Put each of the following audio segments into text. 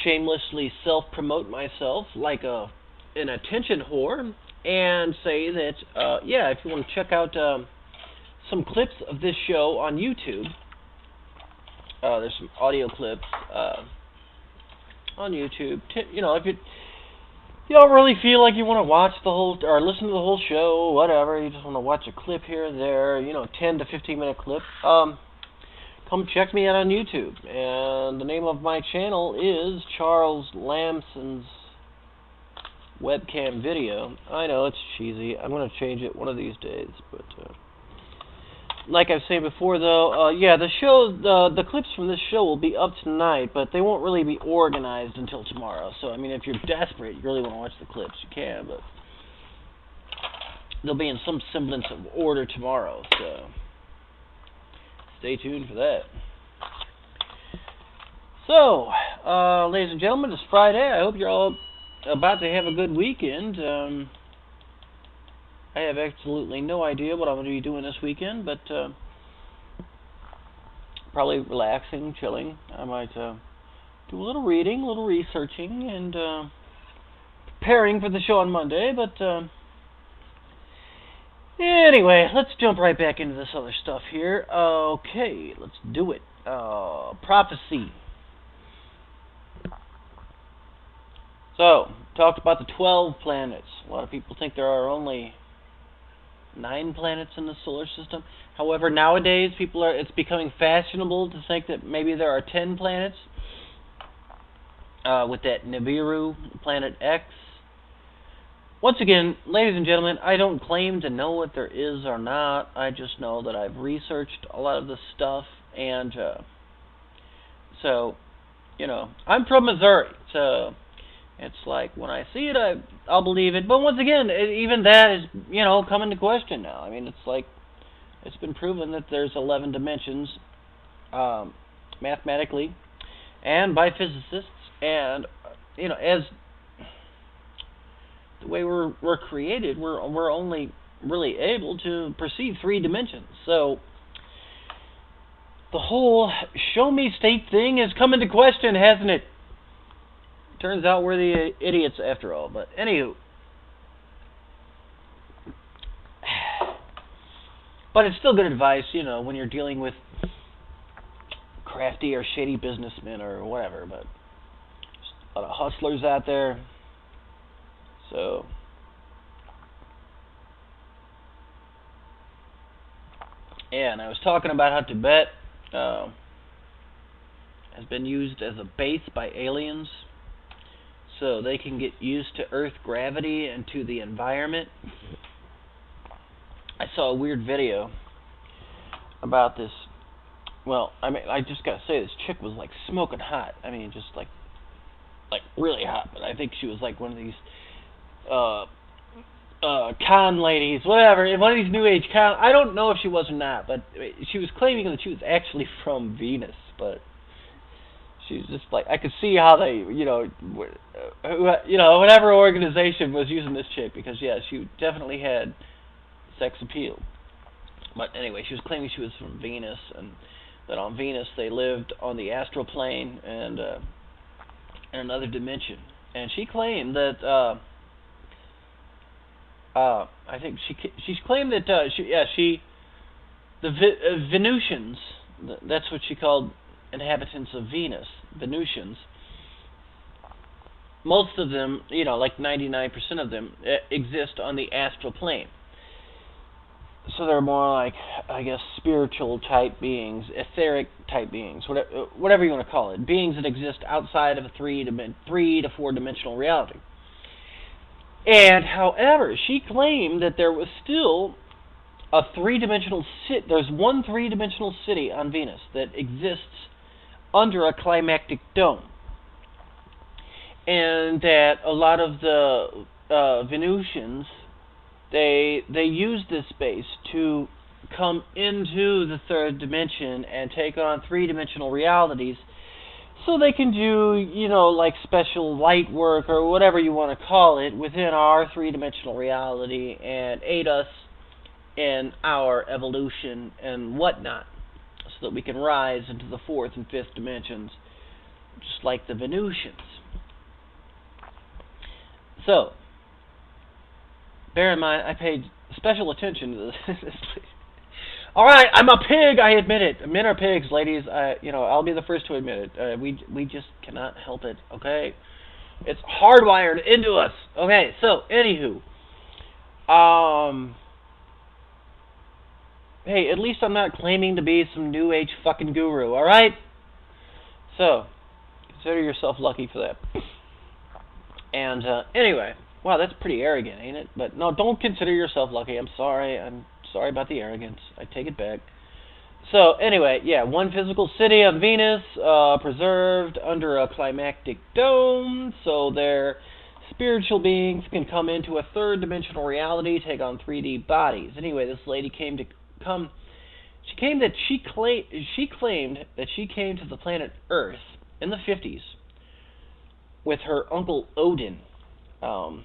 shamelessly self-promote myself like an attention whore and say that, yeah, if you want to check out some clips of this show on YouTube, there's some audio clips on YouTube. You know, if you don't really feel like you want to watch the whole or listen to the whole show, whatever, you just want to watch a clip here and there, 10 to 15 minute clip, come check me out on YouTube. And the name of my channel is Charles Lamson's Webcam Video. I know it's cheesy. I'm going to change it one of these days, but like I've said before, though, yeah, the clips from this show will be up tonight, but they won't really be organized until tomorrow. So, I mean, if you're desperate, you really want to watch the clips, you can, but they'll be in some semblance of order tomorrow, so stay tuned for that. So, ladies and gentlemen, it's Friday. I hope you're all about to have a good weekend. I have absolutely no idea what I'm going to be doing this weekend, but probably relaxing, chilling. I might do a little reading, a little researching, and preparing for the show on Monday, but anyway, let's jump right back into this other stuff here. Okay, let's do it. Prophecy. So, talked about the 12 planets. A lot of people think there are only 9 planets in the solar system. However, nowadays it's becoming fashionable to think that maybe there are 10 planets. With that NIBIRU, Planet X. Once again, ladies and gentlemen, I don't claim to know what there is or not. I just know that I've researched a lot of this stuff, and so, I'm from Missouri, so it's like, when I see it, I'll believe it. But once again, even that is, come into question now. I mean, it's like, it's been proven that there's 11 dimensions, mathematically, and by physicists, and, as the way we're created, we're only really able to perceive 3 dimensions. So, the whole show me state thing has come into question, hasn't it? Turns out we're the idiots after all, but anywho. But it's still good advice, when you're dealing with crafty or shady businessmen or whatever, but there's a lot of hustlers out there. So, yeah, and I was talking about how Tibet has been used as a base by aliens, so they can get used to Earth gravity and to the environment. I saw a weird video about this. Well, I mean, I just gotta say, this chick was like smoking hot. I mean, just like really hot. But I think she was like one of these con ladies, whatever. One of these new age con. I don't know if she was or not, but she was claiming that she was actually from Venus, but she was just like, I could see how they, whatever organization was using this chick, because yeah, she definitely had sex appeal. But anyway, she was claiming she was from Venus, and that on Venus they lived on the astral plane and in another dimension. And she claimed that I think she's claimed that the Venusians, that's what she called inhabitants of Venus, Venusians. Most of them, like 99% of them, exist on the astral plane. So they're more like, I guess, spiritual type beings, etheric type beings, whatever you want to call it. Beings that exist outside of a 3 to 4 dimensional reality. And, however, she claimed that there was still a 3-dimensional city. There's one 3-dimensional city on Venus that exists under a climactic dome. And that a lot of the Venusians, they use this space to come into the 3rd dimension and take on 3-dimensional realities, so they can do, like special light work or whatever you want to call it within our 3-dimensional reality and aid us in our evolution and whatnot, so that we can rise into the 4th and 5th dimensions, just like the Venusians. So, bear in mind, I paid special attention to this. All right, I'm a pig. I admit it. Men are pigs, ladies. I'll be the first to admit it. We just cannot help it. Okay, it's hardwired into us. Okay, so anywho, hey, at least I'm not claiming to be some new age fucking guru. All right, so consider yourself lucky for that. And anyway, wow, that's pretty arrogant, ain't it? But no, don't consider yourself lucky. I'm sorry. I'm sorry about the arrogance. I take it back. So anyway, yeah, one physical city on Venus, preserved under a climactic dome, so their spiritual beings can come into a third-dimensional reality, take on 3D bodies. Anyway, this lady claimed that she came to the planet Earth in the 50s with her uncle Odin. Odin,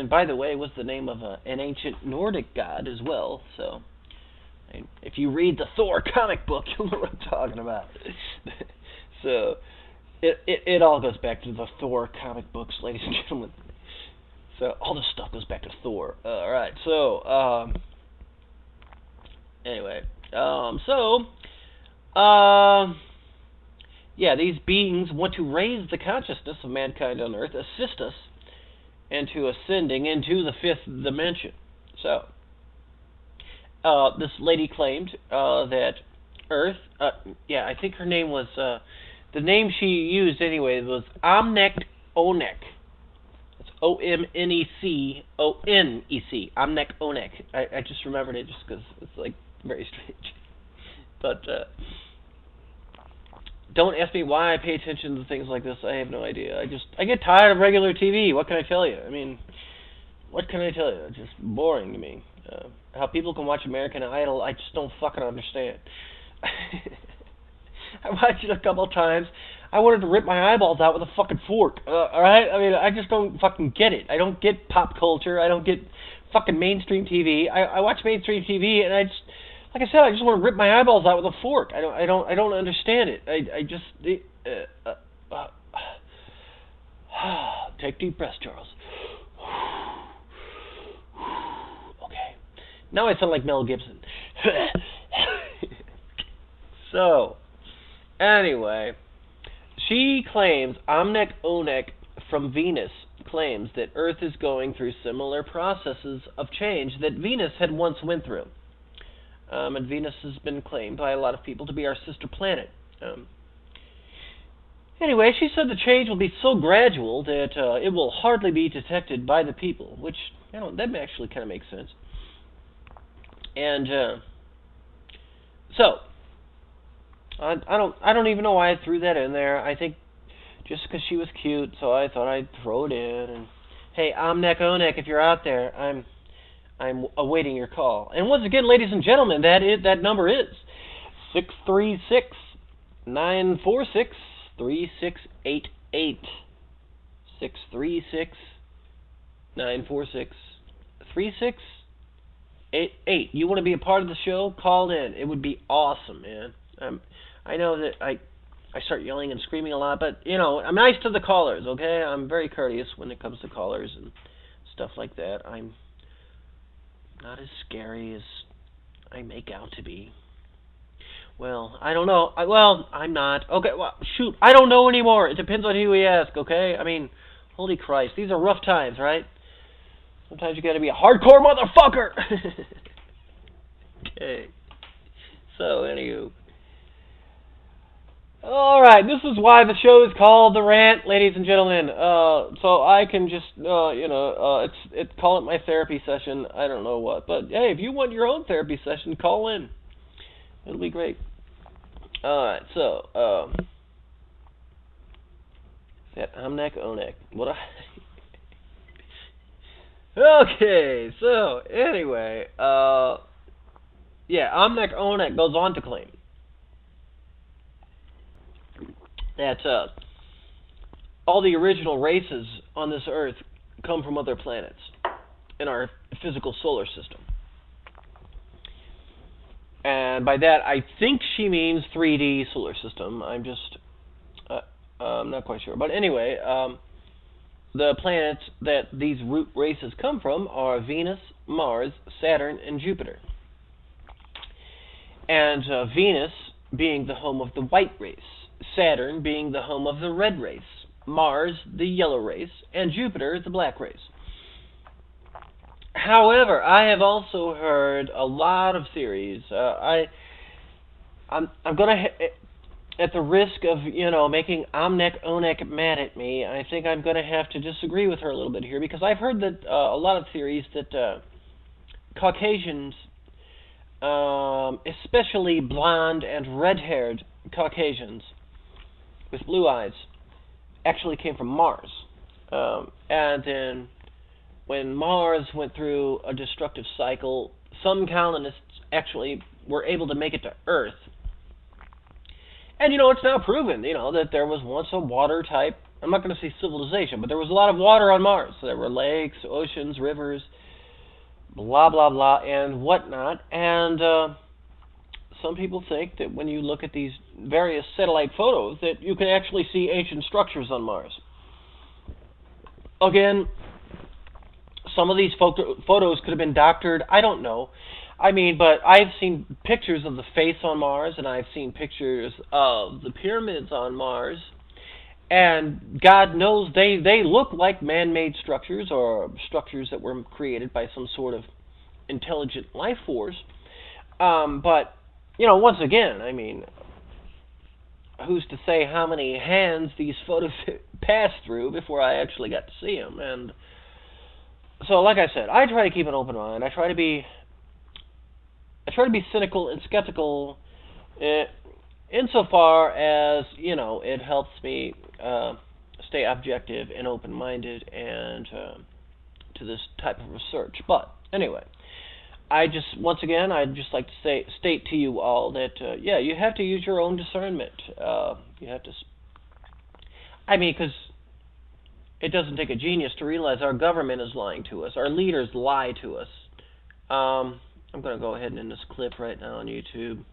by the way, was the name of an ancient Nordic god as well. So, if you read the Thor comic book, you'll know what I'm talking about. So, it all goes back to the Thor comic books, ladies and gentlemen. So, all this stuff goes back to Thor. All right. So, anyway, yeah, these beings want to raise the consciousness of mankind on Earth, assist us into ascending into the fifth dimension. So, this lady claimed that Earth, I think her name was, the name she used anyway was Omnec Onek. It's O-M-N-E-C-O-N-E-C. Omnec Onek. I just remembered it just because it's like very strange. But, don't ask me why I pay attention to things like this. I have no idea. I get tired of regular TV. What can I tell you? I mean, what can I tell you? It's just boring to me. How people can watch American Idol, I just don't fucking understand. I watched it a couple times. I wanted to rip my eyeballs out with a fucking fork. Alright? I mean, I just don't fucking get it. I don't get pop culture. I don't get fucking mainstream TV. I watch mainstream TV and I just... Like I said, I just want to rip my eyeballs out with a fork. I don't understand it. Take deep breaths, Charles. Okay. Now I sound like Mel Gibson. So, anyway, she claims, Omnec Onek from Venus claims that Earth is going through similar processes of change that Venus had once went through. And Venus has been claimed by a lot of people to be our sister planet. Anyway, she said the change will be so gradual that it will hardly be detected by the people, which, that actually kind of makes sense. And so, I don't even know why I threw that in there. I think just because she was cute, so I thought I'd throw it in. And hey, Omnec Onek, if you're out there, I'm awaiting your call. And once again, ladies and gentlemen, that number is 636-946-3688. 636-946-3688. You want to be a part of the show? Call in. It would be awesome, man. I know that I start yelling and screaming a lot, but, I'm nice to the callers, okay? I'm very courteous when it comes to callers and stuff like that. I'm not as scary as I make out to be. Well, I don't know. I'm not. Okay, well, shoot. I don't know anymore. It depends on who we ask, okay? I mean, holy Christ. These are rough times, right? Sometimes you gotta be a hardcore motherfucker! Okay. So, anywho. Alright, this is why the show is called The Rant, ladies and gentlemen. So I can just, call it my therapy session. I don't know what. But, hey, if you want your own therapy session, call in. It'll be great. Alright, so, that Omnec Onek. Okay, so, anyway, Omnec Onek goes on to claim that all the original races on this Earth come from other planets in our physical solar system. And by that, I think she means 3D solar system. I'm not quite sure. But anyway, the planets that these root races come from are Venus, Mars, Saturn, and Jupiter. And Venus being the home of the white race, Saturn being the home of the red race, Mars the yellow race, and Jupiter the black race. However, I have also heard a lot of theories. I'm gonna, at the risk of making Omnek Onek mad at me, I think I'm gonna have to disagree with her a little bit here, because I've heard that a lot of theories that Caucasians, especially blonde and red-haired Caucasians with blue eyes, actually came from Mars, and then when Mars went through a destructive cycle, some colonists actually were able to make it to Earth. And it's now proven, that there was once a water type, I'm not going to say civilization, but there was a lot of water on Mars. So there were lakes, oceans, rivers, blah, blah, blah, and whatnot. And some people think that when you look at these various satellite photos, that you can actually see ancient structures on Mars. Again, some of these photos could have been doctored. I don't know. I mean, but I've seen pictures of the face on Mars, and I've seen pictures of the pyramids on Mars, and God knows they look like man-made structures, or structures that were created by some sort of intelligent life force. But, once again, I mean, who's to say how many hands these photos passed through before I actually got to see them? And so, like I said, I try to keep an open mind. I try to be cynical and skeptical, insofar as it helps me stay objective and open-minded and to this type of research. But anyway, I'd just like to state to you all that you have to use your own discernment. You have to. I mean, because it doesn't take a genius to realize our government is lying to us. Our leaders lie to us. I'm going to go ahead and end this clip right now on YouTube.